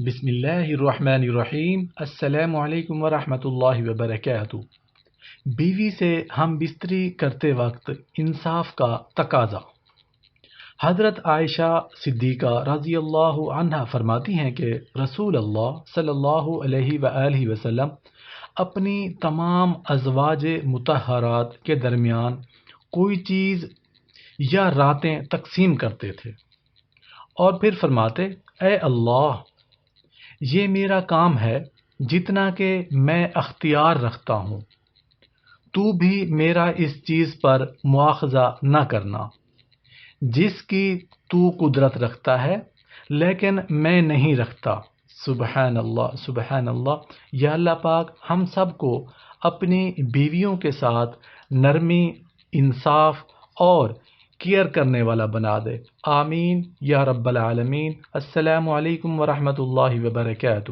بسم اللہ الرحمن الرحیم۔ السلام علیکم ورحمۃ اللہ وبرکاتہ۔ بیوی سے ہم بستری کرتے وقت انصاف کا تقاضا۔ حضرت عائشہ صدیقہ رضی اللہ عنہا فرماتی ہیں کہ رسول اللہ صلی اللہ علیہ وآلہ وسلم اپنی تمام ازواج مطہرات کے درمیان کوئی چیز یا راتیں تقسیم کرتے تھے اور پھر فرماتے، اے اللہ، یہ میرا کام ہے جتنا کہ میں اختیار رکھتا ہوں، تو بھی میرا اس چیز پر مواخذہ نہ کرنا جس کی تو قدرت رکھتا ہے لیکن میں نہیں رکھتا۔ سبحان اللہ، سبحان اللہ۔ یا اللہ پاک ہم سب کو اپنی بیویوں کے ساتھ نرمی، انصاف اور کیئر کرنے والا بنا دے، آمین یا رب العالمین۔ السلام علیکم ورحمۃ اللہ وبرکاتہ۔